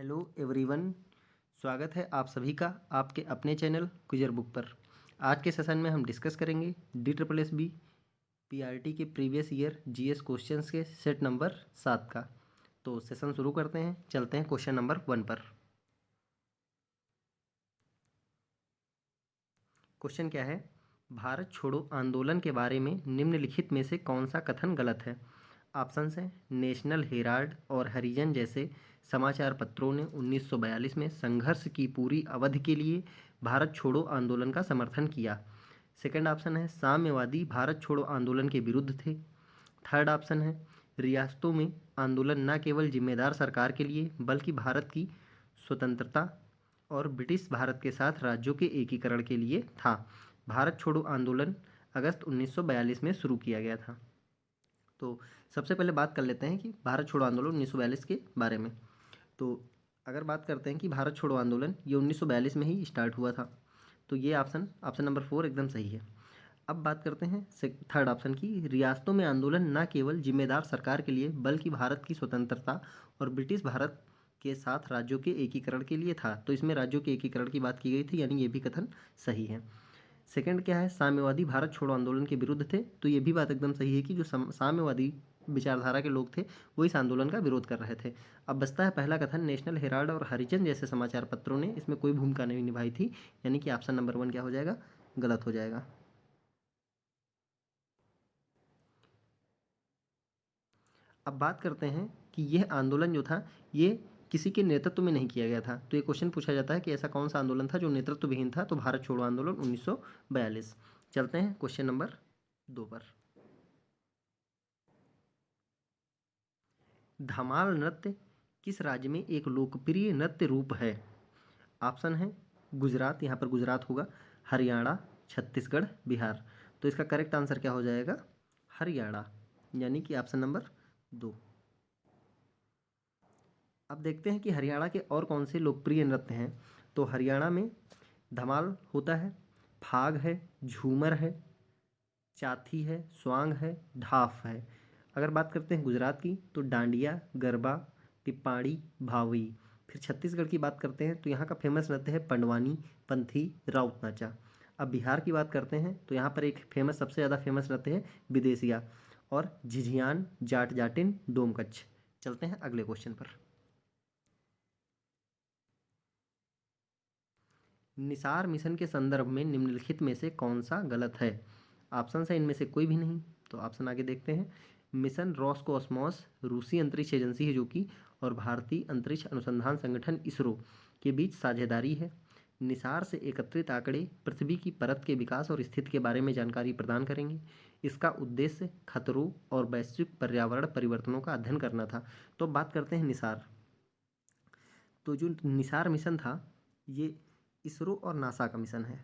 Hello everyone. स्वागत है आप सभी का आपके अपने चैनल क्विजर बुक पर। आज के सेशन में हम डिस्कस करेंगे DSSB PRT के प्रीवियस ईयर जीएस क्वेश्चंस के सेट नंबर 7 का। तो सेशन शुरू करते हैं, चलते हैं क्वेश्चन नंबर 1 पर। क्वेश्चन क्या है? भारत छोड़ो आंदोलन के बारे में निम्नलिखित में से कौन सा कथन गलत है? ऑप्शंस हैं नेशनल हेराल्ड और हरिजन जैसे समाचार पत्रों ने 1942 में संघर्ष की पूरी अवधि के लिए भारत छोड़ो आंदोलन का समर्थन किया। सेकंड ऑप्शन है साम्यवादी भारत छोड़ो आंदोलन के विरुद्ध थे। थर्ड ऑप्शन है रियासतों में आंदोलन न केवल जिम्मेदार सरकार के लिए बल्कि भारत की स्वतंत्रता और ब्रिटिश भारत के साथ राज्यों के एकीकरण के लिए था। भारत छोड़ो आंदोलन अगस्त 1942 में शुरू किया गया था। तो सबसे पहले बात कर लेते हैं कि भारत छोड़ो आंदोलन 1942 के बारे में। तो अगर बात करते हैं कि भारत छोड़ो आंदोलन ये 1942 में ही स्टार्ट हुआ था, तो ये ऑप्शन नंबर 4 एकदम सही है। अब बात करते हैं थर्ड ऑप्शन की, रियासतों में आंदोलन न केवल जिम्मेदार सरकार के लिए बल्कि भारत की स्वतंत्रता और ब्रिटिश भारत के साथ राज्यों के एकीकरण के लिए था। तो इसमें राज्यों के एकीकरण की बात की गई थी, यानी ये भी कथन सही है। सेकंड क्या है, साम्यवादी भारत छोड़ो आंदोलन के विरुद्ध थे। तो ये भी बात एकदम सही है कि जो साम्यवादी विचारधारा के लोग थे वो इस आंदोलन का विरोध कर रहे थे। अब बचता है पहला कथन, नेशनल हेराल्ड और हरिजन जैसे समाचार पत्रों ने इसमें कोई भूमिका नहीं निभाई थी, यानी कि ऑप्शन नंबर 1 क्या हो जाएगा? गलत हो जाएगा। अब बात करते हैं कि यह आंदोलन जो था ये किसी के नेतृत्व में नहीं किया गया था। तो ये क्वेश्चन पूछा जाता है कि ऐसा कौन सा आंदोलन था जो नेतृत्व विहीन था? तो भारत छोड़ो आंदोलन 1942। चलते हैं क्वेश्चन नंबर 2 पर। धमाल नृत्य किस राज्य में एक लोकप्रिय नृत्य रूप है? ऑप्शन है गुजरात, यहाँ पर गुजरात होगा, हरियाणा, छत्तीसगढ़, बिहार। तो इसका करेक्ट आंसर क्या हो जाएगा? हरियाणा, यानी कि ऑप्शन नंबर 2। अब देखते हैं कि हरियाणा के और कौन से लोकप्रिय नृत्य हैं। तो हरियाणा में धमाल होता है, फाग है, झूमर है, चाथी है, स्वांग है, ढाफ है। अगर बात करते हैं गुजरात की तो डांडिया, गरबा, टिप्पाणी, भावी। फिर छत्तीसगढ़ की बात करते हैं तो यहाँ का फेमस नृत्य है पंडवानी, पंथी, राउत नाचा। अब बिहार की बात करते हैं तो यहाँ पर एक फेमस, सबसे ज़्यादा फेमस नृत्य है विदेशिया और झिझियान, जाट जाटिन, डोमकच्छ। चलते हैं अगले क्वेश्चन पर। निसार मिशन के संदर्भ में निम्नलिखित में से कौन सा गलत है? ऑप्शन है इनमें से कोई भी नहीं। तो ऑप्शन आगे देखते हैं। मिशन रॉसकॉस्मॉस रूसी अंतरिक्ष एजेंसी है जो कि, और भारतीय अंतरिक्ष अनुसंधान संगठन इसरो के बीच साझेदारी है। निसार से एकत्रित आंकड़े पृथ्वी की परत के विकास और स्थिति के बारे में जानकारी प्रदान करेंगे। इसका उद्देश्य खतरों और वैश्विक पर्यावरण परिवर्तनों का अध्ययन करना था। तो बात करते हैं निसार। तो जो निसार मिशन था ये इसरो और नासा का मिशन है,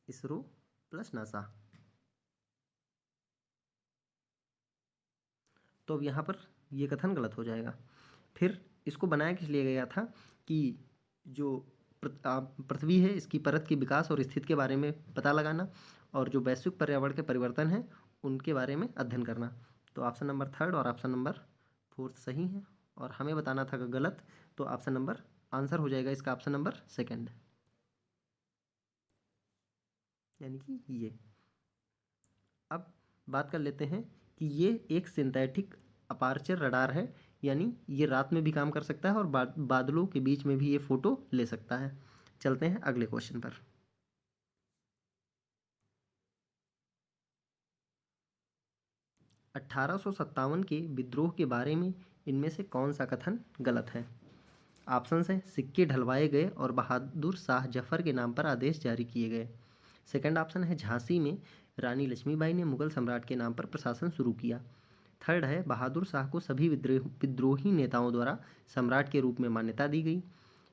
इसरो प्लस नासा। तो अब यहाँ पर ये कथन गलत हो जाएगा। फिर इसको बनाया किस लिए गया था कि जो पृथ्वी है इसकी परत के विकास और स्थिति के बारे में पता लगाना और जो वैश्विक पर्यावरण के परिवर्तन हैं उनके बारे में अध्ययन करना। तो ऑप्शन नंबर 3 और ऑप्शन नंबर 4 सही है और हमें बताना था गलत। तो ऑप्शन नंबर आंसर हो जाएगा इसका ऑप्शन नंबर 2, यानी कि ये। अब बात कर लेते हैं कि ये एक सिंथेटिक अपार्चर रडार है, यानी ये रात में भी काम कर सकता है और बादलों के बीच में भी ये फ़ोटो ले सकता है। चलते हैं अगले क्वेश्चन पर। अट्ठारह के विद्रोह के बारे में इनमें से कौन सा कथन गलत है? ऑप्शन है सिक्के ढलवाए गए और बहादुर शाह जफर के नाम पर आदेश जारी किए गए। सेकंड ऑप्शन है झांसी में रानी लक्ष्मीबाई ने मुगल सम्राट के नाम पर प्रशासन शुरू किया। थर्ड है बहादुर शाह को सभी विद्रोही नेताओं द्वारा सम्राट के रूप में मान्यता दी गई।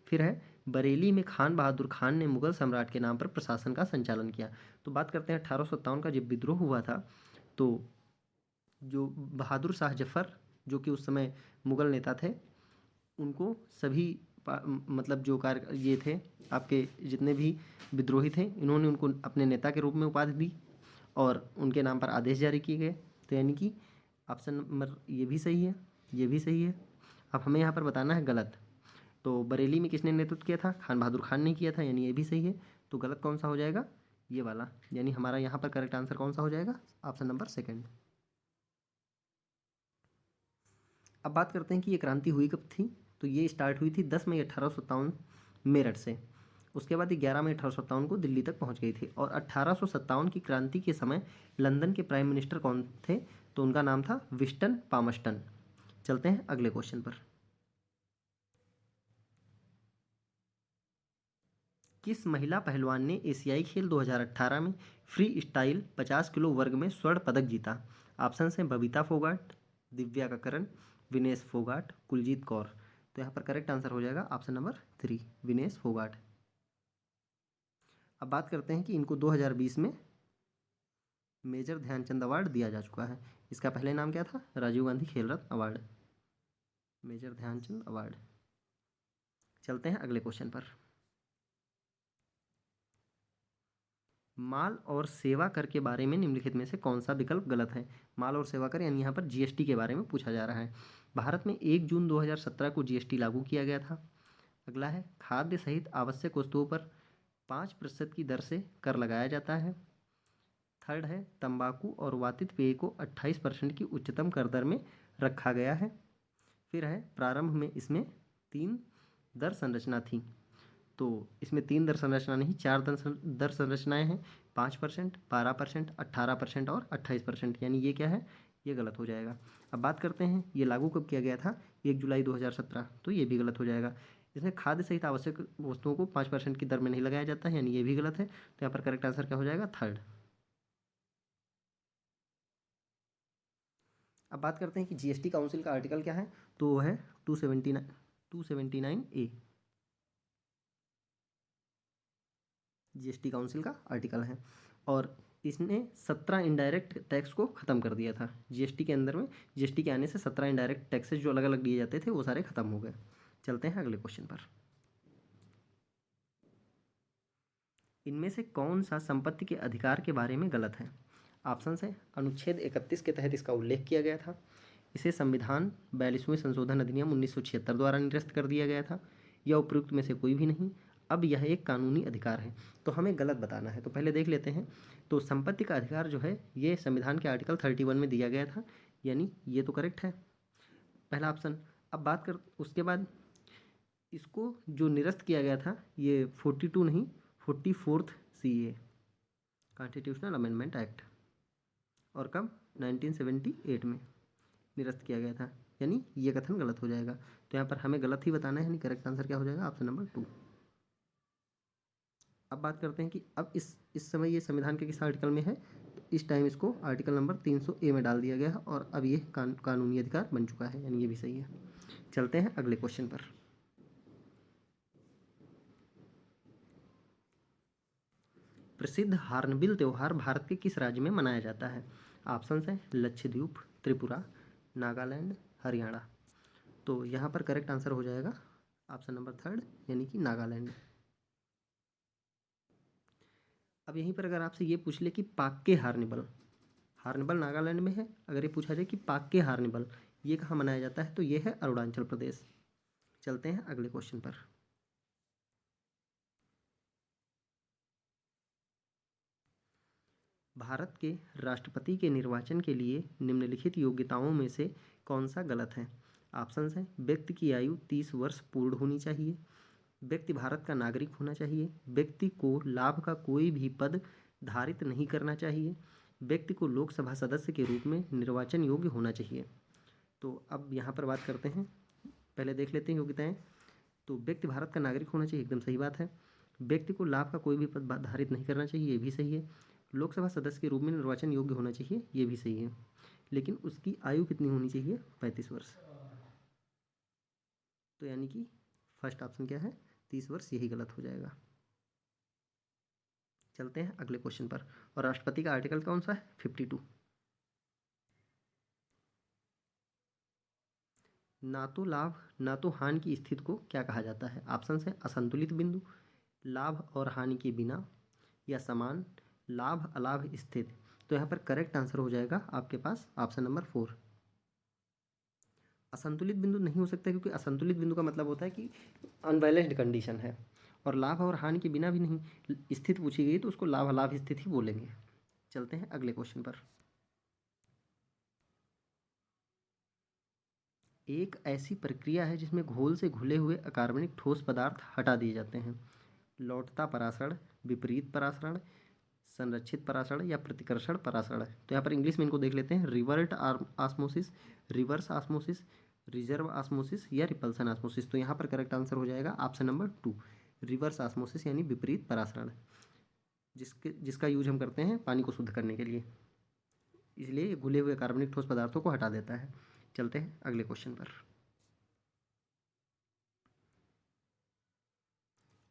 फिर है बरेली में खान बहादुर खान ने मुगल सम्राट के नाम पर प्रशासन का संचालन किया। तो बात करते हैं 1857 का जब विद्रोह हुआ था तो जो बहादुर शाह जफर जो कि उस समय मुगल नेता थे उनको सभी मतलब जो कार्य ये थे आपके जितने भी विद्रोही थे इन्होंने उनको अपने नेता के रूप में उपाधि दी और उनके नाम पर आदेश जारी किए गए। तो यानी कि ऑप्शन नंबर ये भी सही है, ये भी सही है अब हमें यहाँ पर बताना है गलत। तो बरेली में किसने नेतृत्व किया था? खान बहादुर खान ने किया था, यानी ये भी सही है। तो गलत कौन सा हो जाएगा? ये वाला, यानी हमारा यहाँ पर करेक्ट आंसर कौन सा हो जाएगा? Option number second. अब बात करते हैं कि ये क्रांति हुई कब थी। तो ये स्टार्ट हुई थी 10 मई 1857 मेरठ से। उसके बाद ये 11 मई 1857 को दिल्ली तक पहुंच गई थी। और 1857 की क्रांति के समय लंदन के प्राइम मिनिस्टर कौन थे? तो उनका नाम था विस्टन पामस्टन। चलते हैं अगले क्वेश्चन पर। किस महिला पहलवान ने एशियाई खेल 2018 में फ्री स्टाइल 50 किलो वर्ग में स्वर्ण पदक जीता? ऑप्शन हैं बबीता फोगाट, दिव्या ककरन, विनेश फोगाट, कुलजीत कौर। तो यहाँ पर करेक्ट आंसर हो जाएगा ऑप्शन नंबर 3, विनेश फोगाट। अब बात करते हैं कि इनको 2020 में मेजर ध्यानचंद अवार्ड दिया जा चुका है। इसका पहले नाम क्या था? राजीव गांधी खेल रत्न अवार्ड, मेजर ध्यानचंद अवार्ड। चलते हैं अगले क्वेश्चन पर। माल और सेवा कर के बारे में निम्नलिखित में से कौन सा विकल्प गलत है? माल और सेवा कर यानी यहाँ पर जीएसटी के बारे में पूछा जा रहा है। भारत में 1 जून 2017 को जीएसटी लागू किया गया था। अगला है खाद्य सहित आवश्यक वस्तुओं पर 5% की दर से कर लगाया जाता है। थर्ड है तंबाकू और वातित पेय को 28% की उच्चतम कर दर में रखा गया है। फिर है प्रारंभ में इसमें 3 दर संरचना थी। तो इसमें 3 दर संरचना नहीं, 4 दर संरचनाएं हैं। 5%, 12%, 18% और 28%, यानी ये क्या है? ये गलत हो जाएगा। अब बात करते हैं ये लागू कब किया गया था? 1 जुलाई 2017। तो ये भी गलत हो जाएगा। इसमें खाद्य सहित आवश्यक वस्तुओं को 5% की दर में नहीं लगाया जाता है, यानी ये भी गलत है। तो यहाँ पर करेक्ट आंसर क्या हो जाएगा? थर्ड। अब बात करते हैं कि जीएसटी काउंसिल का आर्टिकल क्या है। तो वो है 279A। जीएसटी काउंसिल का आर्टिकल है। और इसने 17 इनडायरेक्ट टैक्स को ख़त्म कर दिया था। जीएसटी के अंदर में जीएसटी के आने से 17 इनडायरेक्ट टैक्सेस जो अलग अलग दिए जाते थे वो सारे ख़त्म हो गए। चलते हैं अगले क्वेश्चन पर। इनमें से कौन सा संपत्ति के अधिकार के बारे में गलत है? ऑप्शन है अनुच्छेद 31 के तहत इसका उल्लेख किया गया था। इसे संविधान 42वें संशोधन अधिनियम 1976 द्वारा निरस्त कर दिया गया था। या उपयुक्त में से कोई भी नहीं। अब यह एक कानूनी अधिकार है। तो हमें गलत बताना है। तो पहले देख लेते हैं। तो संपत्ति का अधिकार जो है ये संविधान के आर्टिकल 31 में दिया गया था, यानी ये तो करेक्ट है, पहला ऑप्शन। अब बात कर उसके बाद इसको जो निरस्त किया गया था ये 42 नहीं, 44th CA constitutional amendment act. और कब? 1978 में निरस्त किया गया था, यानी ये कथन गलत हो जाएगा। तो यहाँ पर हमें गलत ही बताना है, यानी करेक्ट आंसर क्या हो जाएगा? Option number 2। अब बात करते हैं कि अब इस समय ये संविधान के किस आर्टिकल में है। तो इस टाइम इसको आर्टिकल नंबर 300A में डाल दिया गया है और अब ये कानूनी अधिकार बन चुका है, यानी ये भी सही है। चलते हैं अगले क्वेश्चन पर। प्रसिद्ध हार्नबिल त्यौहार भारत के किस राज्य में मनाया जाता है? ऑप्शन हैं लक्षद्वीप, त्रिपुरा, नागालैंड, हरियाणा। तो यहाँ पर करेक्ट आंसर हो जाएगा ऑप्शन नंबर 3, यानी कि नागालैंड। अब यहीं पर अगर आपसे ये पूछ ले कि पाक्के हार्निबल, हार्निबल नागालैंड में है, अगर ये पूछा जाए कि पाक्के हार्निबल ये कहाँ मनाया जाता है, तो ये है अरुणाचल प्रदेश। चलते हैं अगले क्वेश्चन पर। भारत के राष्ट्रपति के निर्वाचन के लिए निम्नलिखित योग्यताओं में से कौन सा गलत है? ऑप्शंस हैं व्यक्ति की आयु 30 वर्ष पूर्ण होनी चाहिए, व्यक्ति भारत का नागरिक होना चाहिए, व्यक्ति को लाभ का कोई भी पद धारित नहीं करना चाहिए, व्यक्ति को लोकसभा सदस्य के रूप में निर्वाचन योग्य होना चाहिए। तो अब यहाँ पर बात करते हैं, पहले देख लेते हैं योग्यताएं। तो व्यक्ति भारत का नागरिक होना चाहिए, एकदम सही बात है। व्यक्ति को लाभ का कोई भी पद धारित नहीं करना चाहिए, ये भी सही है। लोकसभा सदस्य के रूप में निर्वाचन योग्य होना चाहिए, ये भी सही है। लेकिन उसकी आयु कितनी होनी चाहिए? 35 वर्ष। तो यानी कि फर्स्ट ऑप्शन क्या है? 30 वर्ष, यही गलत हो जाएगा। चलते हैं अगले क्वेश्चन पर। और राष्ट्रपति का आर्टिकल कौन सा है? 52। ना तो लाभ ना तो हानि की स्थिति को क्या कहा जाता है? ऑप्शन है असंतुलित बिंदु, लाभ और हानि के बिना, या समान, लाभ अलाभ स्थिति। तो यहाँ पर करेक्ट आंसर हो जाएगा आपके पास ऑप्शन नंबर 4। असंतुलित बिंदु नहीं हो सकता, क्योंकि असंतुलित बिंदु का मतलब होता है कि अनबैलेंस्ड कंडीशन है, और लाभ और हानि के बिना भी नहीं, स्थिति पूछी गई तो उसको लाभ लाभ स्थिति बोलेंगे। चलते हैं अगले क्वेश्चन पर। एक ऐसी प्रक्रिया है जिसमें घोल से घुले हुए अकार्बनिक ठोस पदार्थ हटा दिए जाते हैं। लौटता परासरण, विपरीत परासरण, संरक्षित परासरण या प्रतिकर्षण परासरण। तो यहाँ पर इंग्लिश में इनको देख लेते हैं। रिवर्ट आस्मोसिस, रिवर्स आस्मोसिस, रिजर्व आस्मोसिस या रिपल्सन आस्मोसिस। तो यहाँ पर करेक्ट आंसर हो जाएगा ऑप्शन नंबर 2, रिवर्स आस्मोसिस यानी विपरीत परासरण, जिसका यूज हम करते हैं पानी को शुद्ध करने के लिए, इसलिए ये घुले हुए कार्बनिक ठोस पदार्थों को हटा देता है। चलते हैं अगले क्वेश्चन पर।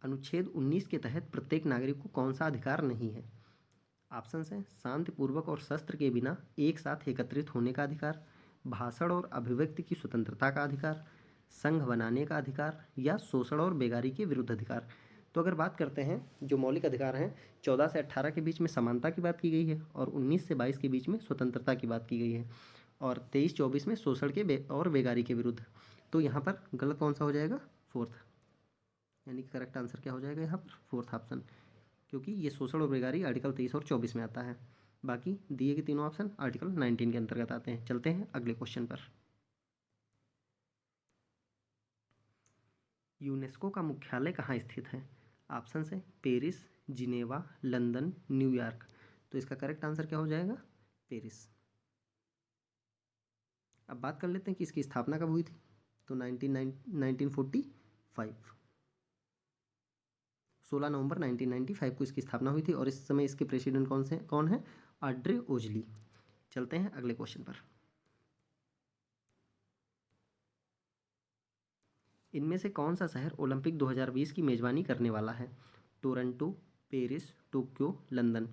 अनुच्छेद 19 के तहत प्रत्येक नागरिक को कौन सा अधिकार नहीं है? ऑप्शन हैं शांतिपूर्वक और शस्त्र के बिना एक साथ एकत्रित होने का अधिकार, भाषण और अभिव्यक्ति की स्वतंत्रता का अधिकार, संघ बनाने का अधिकार या शोषण और बेगारी के विरुद्ध अधिकार। तो अगर बात करते हैं जो मौलिक अधिकार हैं, 14 से 18 के बीच में समानता की बात की गई है, और 19 से 22 के बीच में स्वतंत्रता की बात की गई है, और 23-24 में शोषण के और बेगारी के विरुद्ध। तो यहाँ पर गलत कौन सा हो जाएगा? फोर्थ, यानी कि करेक्ट आंसर क्या हो जाएगा यहाँ पर? फोर्थ ऑप्शन, क्योंकि ये शोषण और बेगारी आर्टिकल 23 और 24 में आता है। बाकी दिए गए तीनों ऑप्शन आर्टिकल 19 के अंतर्गत आते हैं। चलते हैं अगले क्वेश्चन पर। यूनेस्को का मुख्यालय कहाँ स्थित है? ऑप्शन है पेरिस, जिनेवा, लंदन, न्यूयॉर्क। तो इसका करेक्ट आंसर क्या हो जाएगा? पेरिस। अब बात कर लेते हैं कि इसकी स्थापना कब हुई थी। तो 1945, 16 नवंबर 1995 को इसकी स्थापना हुई थी, और इस समय इसके प्रेसिडेंट कौन है? ऑड्रे ओजली। चलते हैं अगले क्वेश्चन पर। इनमें से कौन सा शहर ओलंपिक 2020 की मेज़बानी करने वाला है? Toronto, Paris, Tokyo, London.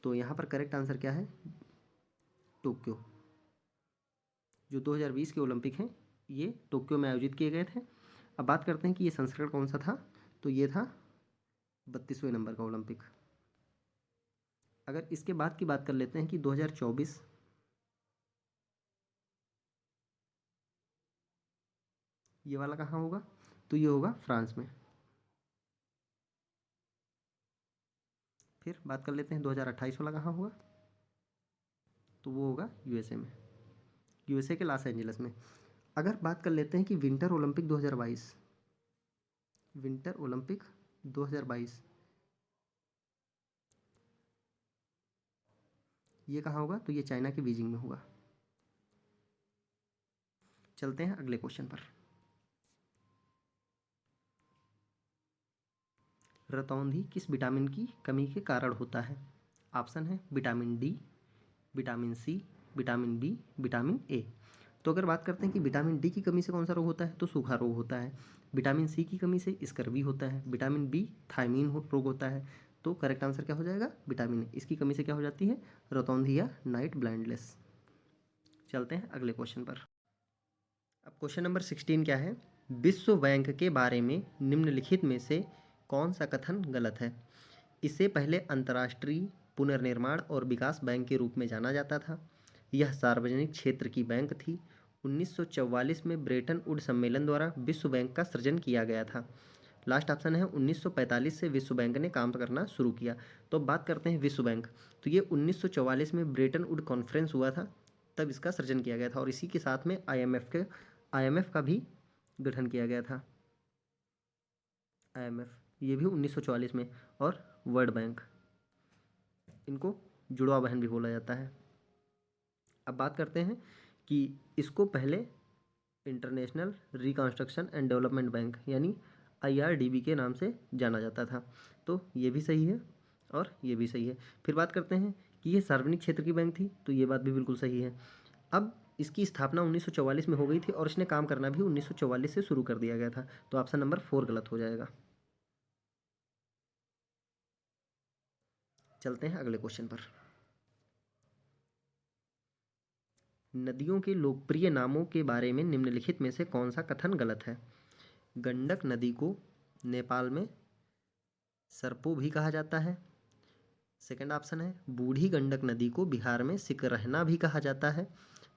तो यहाँ पर करेक्ट आंसर क्या है? टोक्यो। जो 2020 के ओलंपिक हैं ये टोक्यो में आयोजित किए गए थे। अब बात करते हैं कि ये संस्करण कौन सा था। तो ये था 32वें नंबर का ओलंपिक। अगर इसके बाद की बात कर लेते हैं कि 2024 ये वाला कहाँ होगा, तो ये होगा फ्रांस में। फिर बात कर लेते हैं 2028 वाला कहाँ होगा, तो वो होगा यूएसए में, यूएसए के लॉस एंजलिस में। अगर बात कर लेते हैं कि विंटर ओलंपिक 2022, विंटर ओलंपिक 2022 ये कहाँ होगा, तो ये चाइना के बीजिंग में होगा। चलते हैं अगले क्वेश्चन पर। रतौंधी किस विटामिन की कमी के कारण होता है? ऑप्शन है vitamin D, vitamin C, vitamin B, vitamin A. तो अगर बात करते हैं कि विटामिन डी की कमी से कौन सा रोग होता है, तो सूखा रोग होता है। विटामिन सी की कमी से स्कर्वी होता है। विटामिन बी थायमीन रोग होता है। तो करेक्ट आंसर क्या हो जाएगा? Vitamin A. इसकी कमी से क्या हो जाती है? रतौंधी या नाइट ब्लाइंडनेस। चलते हैं अगले क्वेश्चन पर। अब क्वेश्चन नंबर 16 क्या है? विश्व बैंक के बारे में निम्नलिखित में से कौन सा कथन गलत है? इसे पहले अंतर्राष्ट्रीय पुनर्निर्माण और विकास बैंक के रूप में जाना जाता था। यह सार्वजनिक क्षेत्र की बैंक थी। 1944 में ब्रेटन वुड सम्मेलन द्वारा विश्व बैंक का सृजन किया गया था। लास्ट ऑप्शन है 1945 से विश्व बैंक ने काम करना शुरू किया। तो अब बात करते हैं विश्व बैंक। तो ये 1944 में ब्रेटन वुड कॉन्फ्रेंस हुआ था, तब इसका सृजन किया गया था, और इसी के साथ में आईएमएफ का भी गठन किया गया था। आईएमएफ ये भी 1944 में, और वर्ल्ड बैंक, इनको जुड़वा बहन भी बोला जाता है। अब बात करते हैं कि इसको पहले international reconstruction and development bank यानी आईआरडीबी के नाम से जाना जाता था। तो ये भी सही है और ये भी सही है। फिर बात करते हैं कि ये सार्वजनिक क्षेत्र की बैंक थी, तो ये बात भी बिल्कुल सही है। अब इसकी स्थापना 1944 में हो गई थी, और इसने काम करना भी 1944 से शुरू कर दिया गया था। तो ऑप्शन नंबर 4 गलत हो जाएगा। चलते हैं अगले क्वेश्चन पर। नदियों के लोकप्रिय नामों के बारे में निम्नलिखित में से कौन सा कथन गलत है? गंडक नदी को नेपाल में सरपो भी कहा जाता है। सेकंड ऑप्शन है बूढ़ी गंडक नदी को बिहार में सिकरहना भी कहा जाता है।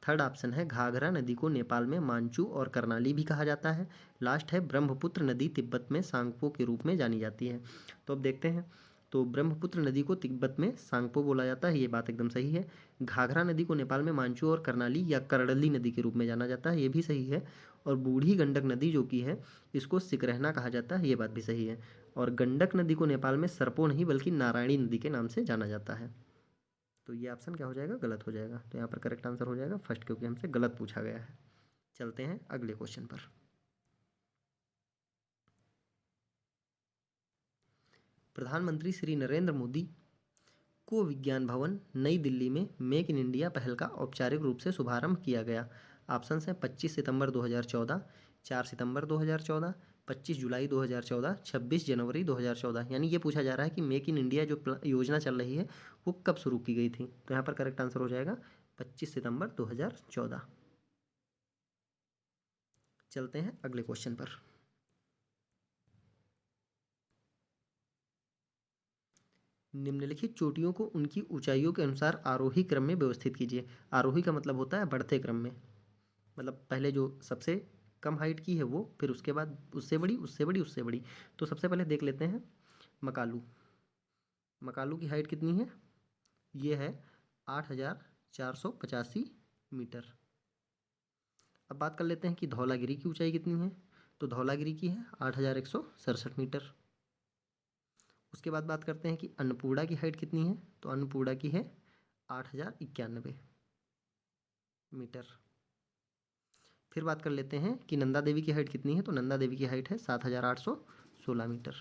थर्ड ऑप्शन है घाघरा नदी को नेपाल में मांचू और करनाली भी कहा जाता है। लास्ट है ब्रह्मपुत्र नदी तिब्बत में सांगपो के रूप में जानी जाती है। तो अब देखते हैं, तो ब्रह्मपुत्र नदी को तिब्बत में सांगपो बोला जाता है, ये बात एकदम सही है। घाघरा नदी को नेपाल में मांचू और करनाली या करडली नदी के रूप में जाना जाता है, ये भी सही है। और बूढ़ी गंडक नदी जो कि है, इसको सिकरहना कहा जाता है, ये बात भी सही है। और गंडक नदी को नेपाल में सरपो नहीं बल्कि नारायणी नदी के नाम से जाना जाता है। तो ये ऑप्शन क्या हो जाएगा, गलत हो जाएगा। तो यहाँ पर करेक्ट आंसर हो जाएगा फर्स्ट, क्योंकि हमसे गलत पूछा गया है। चलते हैं अगले क्वेश्चन पर। प्रधानमंत्री श्री नरेंद्र मोदी को विज्ञान भवन नई दिल्ली में मेक इन इंडिया पहल का औपचारिक रूप से शुभारंभ किया गया। ऑप्शन हैं 25 सितंबर 2014, 4 सितंबर 2014, 25 जुलाई 2014, 26 जनवरी 2014। यानी ये पूछा जा रहा है कि मेक इन इंडिया जो योजना चल रही है वो कब शुरू की गई थी। तो यहाँ पर करेक्ट आंसर हो जाएगा 25 सितंबर 2014। चलते हैं अगले क्वेश्चन पर। निम्नलिखित चोटियों को उनकी ऊंचाइयों के अनुसार आरोही क्रम में व्यवस्थित कीजिए। आरोही का मतलब होता है बढ़ते क्रम में, मतलब पहले जो सबसे कम हाइट की है वो, फिर उसके बाद उससे बड़ी, उससे बड़ी, उससे बड़ी। तो सबसे पहले देख लेते हैं मकालू। मकालू की हाइट कितनी है, ये है 8,485 मीटर। अब बात कर लेते हैं कि धौलागिरी की ऊंचाई कितनी है। तो धौलागिरी की है 8,167 मीटर। उसके बाद बात करते हैं कि अन्नपूर्णा की हाइट कितनी है। तो अन्नपूर्णा की है 8,091 मीटर। फिर बात कर लेते हैं कि नंदा देवी की हाइट कितनी है। तो नंदा देवी की हाइट है 7,816 मीटर।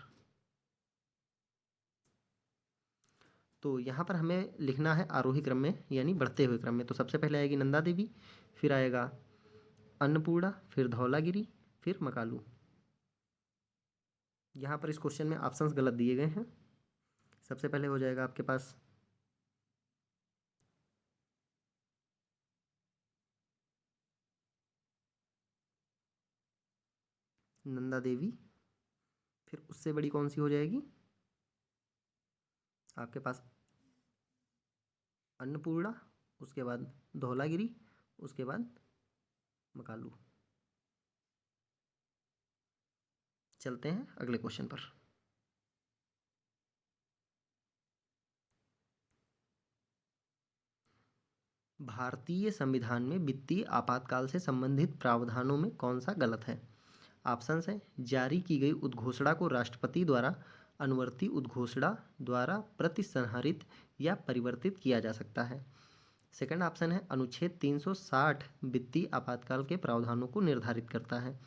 तो यहाँ पर हमें लिखना है आरोही क्रम में, यानी बढ़ते हुए क्रम में। तो सबसे पहले आएगी नंदा देवी, फिर आएगा अन्नपूर्णा, फिर धौलागिरी, फिर मकालू। यहाँ पर इस क्वेश्चन में ऑप्शंस गलत दिए गए हैं। सबसे पहले हो जाएगा आपके पास नंदा देवी, फिर उससे बड़ी कौन सी हो जाएगी आपके पास अन्नपूर्णा, उसके बाद धौलागिरी, उसके बाद मकालू। चलते हैं अगले क्वेश्चन पर। भारतीय संविधान में वित्तीय आपातकाल से संबंधित प्रावधानों में कौन सा गलत है। ऑप्शंस हैं जारी की गई उद्घोषणा को राष्ट्रपति द्वारा अनुवर्ती उद्घोषणा द्वारा प्रतिसंहरित या परिवर्तित किया जा सकता है। सेकंड ऑप्शन है अनुच्छेद 360 वित्तीय आपातकाल के प्रावधानों को निर्धारित करता है।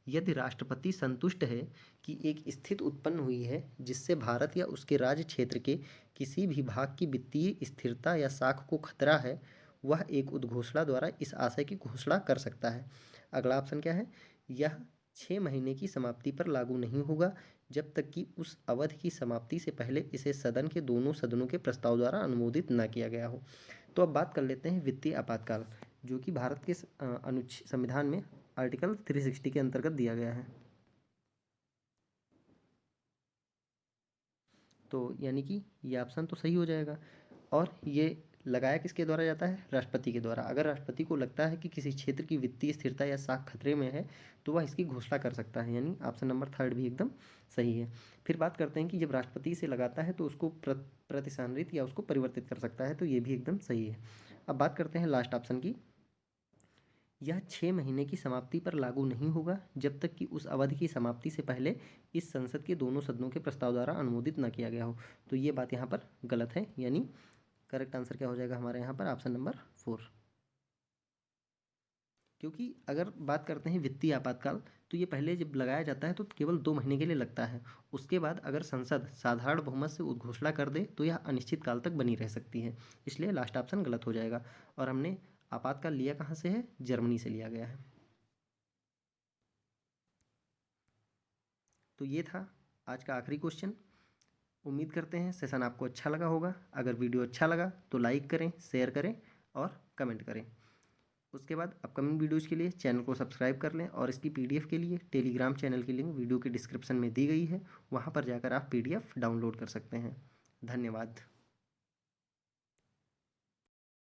यदि राष्ट्रपति संतुष्ट है कि एक स्थिति उत्पन्न हुई है जिससे भारत या उसके राज्य क्षेत्र के किसी भी भाग की वित्तीय स्थिरता या साख को खतरा है, वह एक उद्घोषणा द्वारा इस आशय की घोषणा कर सकता है। अगला ऑप्शन क्या है, यह 6 महीने की समाप्ति पर लागू नहीं होगा जब तक कि उस अवधि की समाप्ति से पहले इसे सदन के दोनों सदनों के प्रस्ताव द्वारा अनुमोदित न किया गया हो। तो अब बात कर लेते हैं वित्तीय आपातकाल, जो कि भारत के संविधान में आर्टिकल 360 के अंतर्गत दिया गया है। तो यानी कि ये ऑप्शन तो सही हो जाएगा। और ये लगाया किसके द्वारा जाता है, राष्ट्रपति के द्वारा। अगर राष्ट्रपति को लगता है कि किसी क्षेत्र की वित्तीय स्थिरता या साख खतरे में है तो वह इसकी घोषणा कर सकता है, यानी ऑप्शन नंबर थर्ड भी एकदम सही है। फिर बात करते हैं कि जब राष्ट्रपति से लगाता है तो उसको प्रतिसांद्रित या उसको परिवर्तित कर सकता है, तो ये भी एकदम सही है। अब बात करते हैं लास्ट ऑप्शन की, यह 6 महीने की समाप्ति पर लागू नहीं होगा जब तक कि उस अवधि की समाप्ति से पहले इस संसद के दोनों सदनों के प्रस्ताव द्वारा अनुमोदित न किया गया हो। तो ये बात यहाँ पर गलत है, यानी करेक्ट आंसर क्या हो जाएगा हमारे यहाँ पर ऑप्शन नंबर 4। क्योंकि अगर बात करते हैं वित्तीय आपातकाल, तो ये पहले जब लगाया जाता है तो केवल 2 महीने के लिए लगता है। उसके बाद अगर संसद साधारण बहुमत से उद्घोषणा कर दे तो यह अनिश्चित काल तक बनी रह सकती है। इसलिए लास्ट ऑप्शन गलत हो जाएगा। और हमने आपातकाल लिया कहाँ से है, जर्मनी से लिया गया है। तो ये था आज का आखिरी क्वेश्चन। उम्मीद करते हैं सेशन आपको अच्छा लगा होगा। अगर वीडियो अच्छा लगा तो लाइक करें, शेयर करें और कमेंट करें। उसके बाद अपकमिंग वीडियोज़ के लिए चैनल को सब्सक्राइब कर लें और इसकी पीडीएफ के लिए टेलीग्राम चैनल की लिंक वीडियो के डिस्क्रिप्शन में दी गई है, वहाँ पर जाकर आप पीडीएफ डाउनलोड कर सकते हैं। धन्यवाद।